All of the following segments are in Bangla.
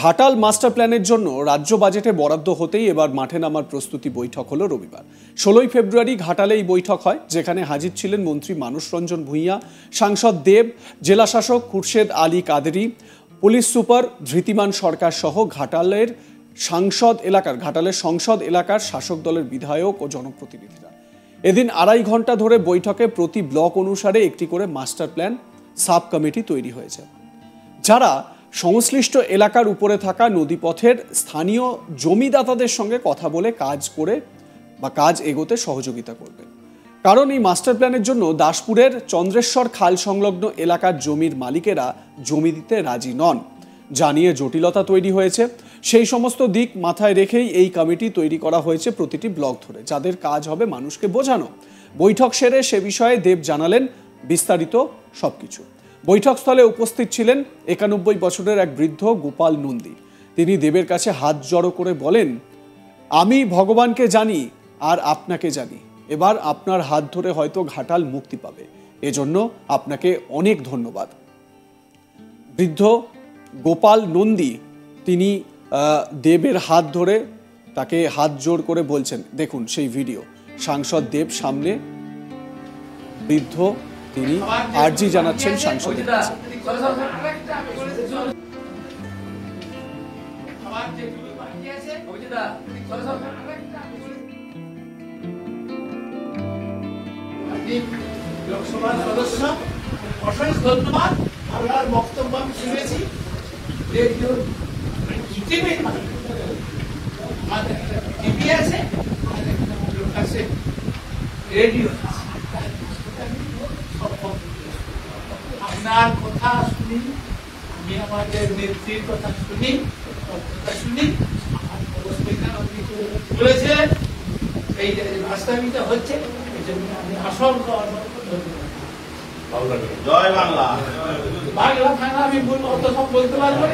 ঘাটাল মাস্টার প্ল্যানের জন্য রাজ্য বাজেটে বরাদ্দ হতেই এবার মাঠে নামার প্রস্তুতি বৈঠক হলো রবিবার। 16 ফেব্রুয়ারি ঘাটালে এই বৈঠক হয়, যেখানে হাজির ছিলেন মন্ত্রী মানস রঞ্জন ভূঁইয়া, সাংসদ দেব, জেলাশাসক খুরশেদ আলী কাদেরি, পুলিশ সুপার ধৃতিমান সরকার সহ ঘাটালের সংসদ এলাকার শাসক দলের বিধায়ক ও জনপ্রতিনিধিরা। এদিন 2.5 ঘন্টা ধরে বৈঠকে প্রতি ব্লক অনুসারে একটি করে মাস্টার প্ল্যান সাব কমিটি তৈরি হয়েছে, যারা সংশ্লিষ্ট এলাকার উপরে থাকা নদীপথের স্থানীয় জমিদাতাদের সঙ্গে কথা বলে কাজ এগোতে সহযোগিতা করবে। কারণ এই মাস্টার প্ল্যানের জন্য দাসপুরের চন্দ্রেশ্বর খাল সংলগ্ন এলাকার জমির মালিকেরা জমি দিতে রাজি নন, যা নিয়ে জটিলতা তৈরি হয়েছে। সেই সমস্ত দিক মাথায় রেখেই এই কমিটি তৈরি করা হয়েছে প্রতিটি ব্লক ধরে, যাদের কাজ হবে মানুষকে বোঝানো। বৈঠক সেরে সে বিষয়ে দেব জানালেন বিস্তারিত সবকিছু। বৈঠকস্থলে উপস্থিত ছিলেন 91 বছরের এক বৃদ্ধ গোপাল নন্দী। তিনি দেবের কাছে হাত জড়ো করে বলেন, আমি ভগবানকে জানি আর আপনাকে জানি, এবার আপনার হাত ধরে হয়তো ঘাটাল মুক্তি পাবে, এজন্য আপনাকে অনেক ধন্যবাদ। বৃদ্ধ গোপাল নন্দী তিনি দেবের হাত ধরে তাকে হাত জোড় করে বলছেন, দেখুন সেই ভিডিও। সাংসদ দেব সামনে, বৃদ্ধ তিনি আর্জি জানাচ্ছেন সাংসদের কাছে। লোকসভার সদস্য, অশেষ ধন্যবাদ। আপনার বক্তব্য আমি শুনেছি। টিভি আছে, রেডিও আছে। আপনার কথা শুনি, আমি আমাদের নেত্রীর কথা শুনি, বলেছিলেন এই বাস্তবিত হচ্ছে, এই জন্য আমি অসংখ্য জয় বাংলা। বাংলা আমি অত সব বলতে পারবো।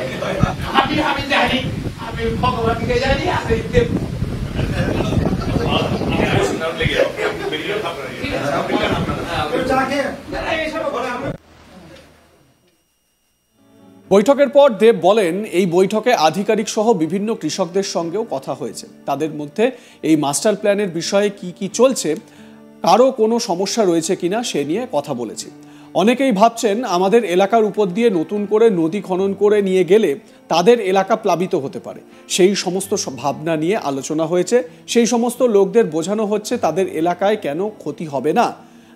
আমি জানি, আমি ভগবানকে জানি। আর বৈঠকের পর দেব বলেন, এই বৈঠকে আধিকারিক সহ বিভিন্ন কৃষকদের সঙ্গেও কথা হয়েছে। তাদের মধ্যে এই মাস্টার প্ল্যানের বিষয়ে কি চলছে, কারো কোনো সমস্যা রয়েছে কিনা সে নিয়ে কথা বলেছি। অনেকেই ভাবছেন আমাদের এলাকার উপর দিয়ে নতুন করে নদী খনন করে নিয়ে গেলে তাদের এলাকা প্লাবিত হতে পারে। সেই সমস্ত ভাবনা নিয়ে আলোচনা হয়েছে। সেই সমস্ত লোকদের বোঝানো হচ্ছে তাদের এলাকায় কেন ক্ষতি হবে না।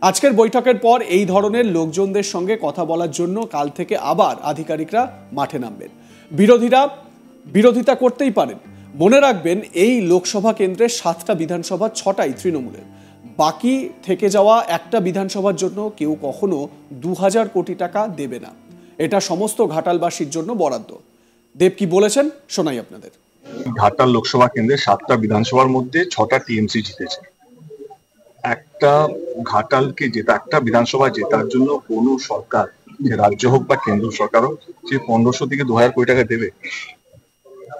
আজকের বৈঠকের পর এই ধরনের লোকজনদের সঙ্গে কথা বলার জন্য কাল থেকে আবার আধিকারিকরা মাঠে নামবেন। বিরোধিতা করতেই পারেন। মনে রাখবেন, এই লোকসভা কেন্দ্রে 7টা বিধানসভা, 6টাই তৃণমূলের। বাকি থেকে যাওয়া একটা বিধানসভার জন্য কেউ কখনো 2000 কোটি টাকা দেবে না। এটা সমস্ত ঘাটালবাসীর জন্য বরাদ্দ। দেব কি বলেছেন শোনাই আপনাদের। ঘাটাল লোকসভা কেন্দ্রে 7টা বিধানসভার মধ্যে 6টা টিএমসি জিতেছে। একটা ঘাটালকে একটা বিধানসভা জেতার জন্য কোনো সরকার, যে রাজ্য হোক বা কেন্দ্র সরকার হোক, সে 1500 থেকে 2000 কোটি টাকা দেবে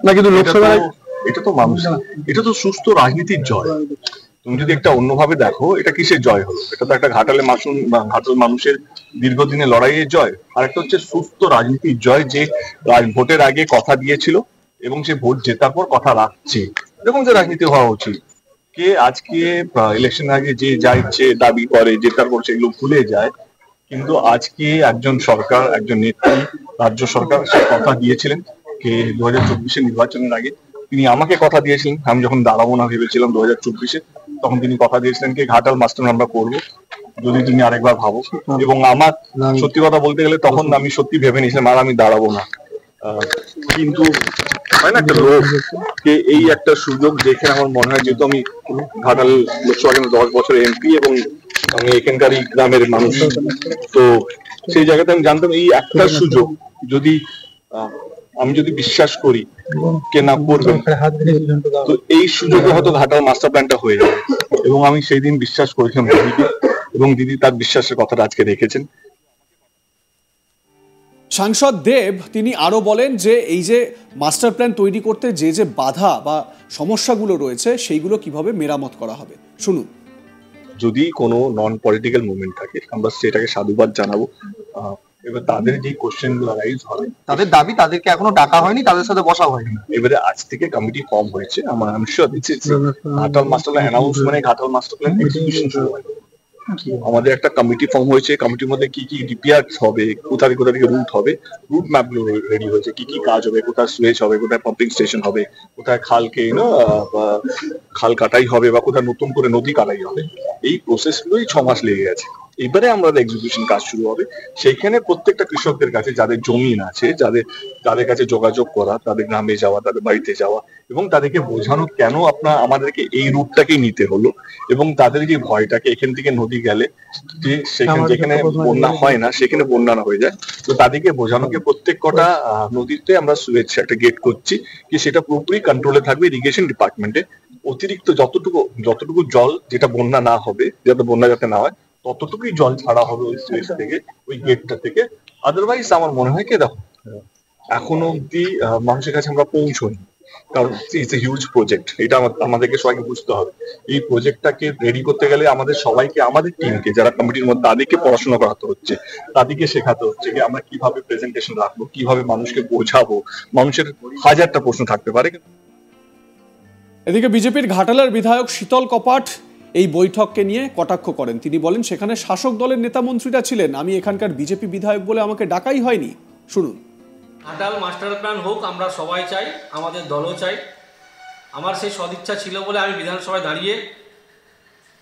না। কিন্তু লোকসভায় এটা তো মানুষ, এটা তো সুস্থ রাজনীতির জয়। তুমি যদি একটা অন্যভাবে দেখো, এটা কিসের জয় হলো? এটা তো একটা ঘাটাল মানুষের দীর্ঘদিনের লড়াইয়ের জয়। আর একটা হচ্ছে সুস্থ রাজনীতির জয়, যে ভোটের আগে কথা দিয়েছিল এবং সে ভোট জেতার পর কথা রাখছে। এরকম যে রাজনীতি হওয়া উচিত। কে আজকে ইলেকশন আগে যে যা ইচ্ছে দাবি করে, জেতার পর সেগুলো ভুলে যায়। কিন্তু আজকে একজন সরকার, একজন নেত্রী, রাজ্য সরকার সে কথা দিয়েছিলেন কে 2024 নির্বাচনের আগে তিনি আমাকে কথা দিয়েছিলেন। আমি যখন দাঁড়াবো না ভেবেছিলাম 2024-এ, তখন তিনি কথা দিয়েছিলেন কি ঘাটাল মাস্টার আমরা করবো, যদি তুমি আরেকবার ভাবো। এবং আমার সত্যি কথা বলতে গেলে তখন আমি সত্যি ভেবে নিয়েছিলাম আর আমি দাঁড়াবো না। কিন্তু হয় না, একটা লোককে এই একটা সুযোগ দেখে আমার মনে হয়, যেহেতু আমি ঘাটাল লোকসভা কেন্দ্রে 10 বছর এমপি এবং আমি এখানকারই গ্রামের মানুষ, তো সেই জায়গাতে আমি জানতাম এই একটা সুযোগ যদি আমি বিশ্বাস করি কে না করবেন, তো এই সুযোগে হয়তো ঘাটাল মাস্টার প্ল্যানটা হয়ে যাবে। এবং আমি সেই দিন বিশ্বাস করেছিলাম দিদিকে, এবং দিদি তার বিশ্বাসের কথাটা আজকে রেখেছেন। সাংসদ দেব তিনি আরো বলেন যে এই যে মাস্টার প্ল্যান তৈরি করতে যে বাধা বা সমস্যাগুলো রয়েছে সেইগুলো কিভাবে মেরামত করা হবে, শুনুন। যদি কোনো নন পলিটিক্যাল মুভমেন্ট থাকে আমরা সেটাকে সাধুবাদ জানাবো। এবার তাদের যে কোশ্চেন গুলো রাইজ হবে, তাদের দাবি, তাদেরকে এখনো ডাকা হয়নি, তাদের সাথে বসা হয়নি। এবারে আজ থেকে কমিটি ফর্ম হয়েছে। আমার ঘাটাল মাস্টার প্ল্যান অ্যানাউন্স মানে ঘাটাল মাস্টার প্ল্যান এক্সিকিউশন শুরু হয়। আমাদের একটা কমিটি ফর্ম হয়েছে, কমিটির মধ্যে কি কি ডিপিআর হবে, কোথা থেকে রুট হবে, রুট ম্যাপ গুলো রেডি হয়েছে, কি কি কাজ হবে, কোথায় সুয়েজ হবে, কোথায় পাম্পিং স্টেশন হবে, কোথায় খালকে খাল কাটাই হবে, বা কোথায় নতুন করে নদী কাটাই হবে। এই প্রসেস গুলোই 6 মাস লেগে গেছে। এবারে আমাদের এক্সিকিউশন কাজ শুরু হবে। সেইখানে প্রত্যেকটা কৃষকদের কাছে যাদের জমিন আছে, তাদের কাছে যোগাযোগ করা, তাদের গ্রামে যাওয়া, তাদের বাড়িতে যাওয়া, এবং তাদেরকে বোঝানো কেন আমাদেরকে এই রুটটাকেই নিতে হলো, এবং তাদের যে ভয়টাকে এখান থেকে নদী গেলে যে যেখানে বন্যা হয় না সেখানে বন্যা না হয়ে যায়, তো তাদেরকে বোঝানোকে প্রত্যেক কটা নদীতে আমরা সুয়েজ একটা গেট করছি কি সেটা পুরোপুরি কন্ট্রোলে থাকবে ইরিগেশন ডিপার্টমেন্টে। অতিরিক্ত যতটুকু জল যেটা বন্যা না হবে, যাতে বন্যা যাতে না হয়, ততটুকুই জল ছাড়া হবে ওই সুয়েজ থেকে, ওই গেটটা থেকে। আদারওয়াইজ আমার মনে হয় কি, দেখো এখনো অব্দি মানুষের কাছে আমরা পৌঁছই, কারণ ইটস এ হিউজ প্রজেক্ট। এটা আমাদেরকে সবাইকে বুঝতে হবে। এই প্রজেক্টটাকে রেডি করতে গেলে আমাদের সবাইকে, আমাদের টিমকে যারা কমিটির মধ্যে, তাদেরকে পড়াশোনা করাতে হচ্ছে, তাদেরকে শেখাতে হচ্ছে যে আমরা কিভাবে প্রেজেন্টেশন রাখবো, কিভাবে মানুষকে বোঝাবো। মানুষের হাজারটা প্রশ্ন থাকতে পারে। এদিকে বিজেপির ঘাটালের বিধায়ক শীতল কপাট এই বৈঠককে নিয়ে কটাক্ষ করেন। তিনি বলেন, সেখানে শাসক দলের নেতা মন্ত্রীরা ছিলেন, আমি এখানকার বিজেপি বিধায়ক বলে আমাকে ডাকাই হয়নি। শুনুন। ঘাটাল মাস্টার প্ল্যান হোক, আমরা সবাই চাই, আমাদের দলও চাই। আমার সেই সদিচ্ছা ছিল বলে আমি বিধানসভায় দাঁড়িয়ে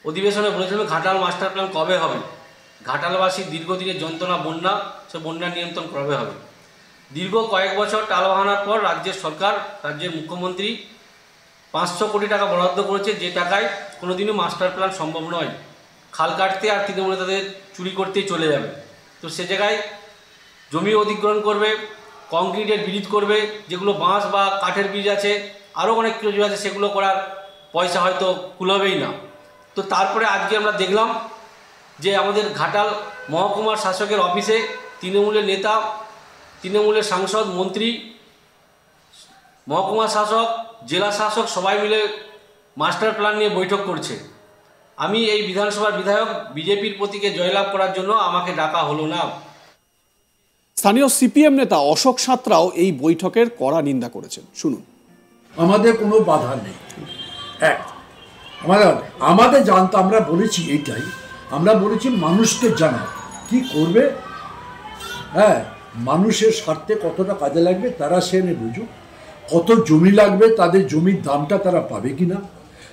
অধিবেশনে বলেছিলাম ঘাটাল মাস্টার প্ল্যান কবে হবে, ঘাটালবাসীর দীর্ঘদিনের যন্ত্রণা বন্যা, সে বন্যা নিয়ন্ত্রণ কবে হবে। দীর্ঘ কয়েক বছর টালবাহানার পর রাজ্যের সরকার, রাজ্যের মুখ্যমন্ত্রী 500 কোটি টাকা বরাদ্দ করেছে, যে টাকায় কোনোদিনও মাস্টার প্ল্যান সম্ভব নয়। খাল কাটতে আর তৃণমূল তাদের চুরি করতেই চলে যাবে। তো সে জায়গায় জমি অধিগ্রহণ করবে, কংক্রিটের ব্রিজ করবে, যেগুলো বাঁশ বা কাঠের ব্রিজ আছে, আরও অনেক কিছু আছে, সেগুলো করার পয়সা হয়তো কুলাবেই না। তো তারপরে আজকে আমরা দেখলাম যে আমাদের ঘাটাল মহকুমার শাসকের অফিসে তৃণমূলের নেতা, তৃণমূলের সাংসদ, মন্ত্রী, মহকুমা শাসক, জেলা শাসক সবাই মিলে মাস্টার প্ল্যান নিয়ে বৈঠক করছে। আমি এই বিধানসভার বিধায়ক, বিজেপির প্রতীকে জয়লাভ করার জন্য আমাকে ডাকা হলো না। স্থানীয় সিপিএম নেতা অশোক সাঁতরাও এই বৈঠকের কড়া নিন্দা করেছেন। শুনুন। আমাদের কোনো বাধা নেই। আমাদের জানতে, আমরা বলেছি এইটাই, আমরা বলেছি মানুষকে জানা কি করবে, মানুষের স্বার্থে কতটা কাজে লাগবে তারা সেনে বুঝুক, কত জমি লাগবে, তাদের জমির দামটা তারা পাবে কিনা,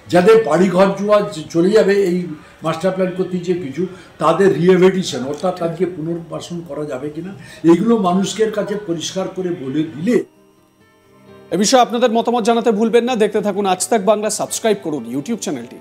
যাদের বাড়িঘর জোয়া চলে যাবে এই মাস্টার প্ল্যান করতে যে কিছু, তাদের রিহ্যাবিলিটেশন অর্থাৎ তাদেরকে পুনর্বাসন করা যাবে কিনা, এইগুলো মানুষের কাছে পরিষ্কার করে বলে দিলে। এ বিষয়ে আপনাদের মতামত জানাতে ভুলবেন না। দেখতে থাকুন আজ তাক বাংলা, সাবস্ক্রাইব করুন ইউটিউব চ্যানেলটি।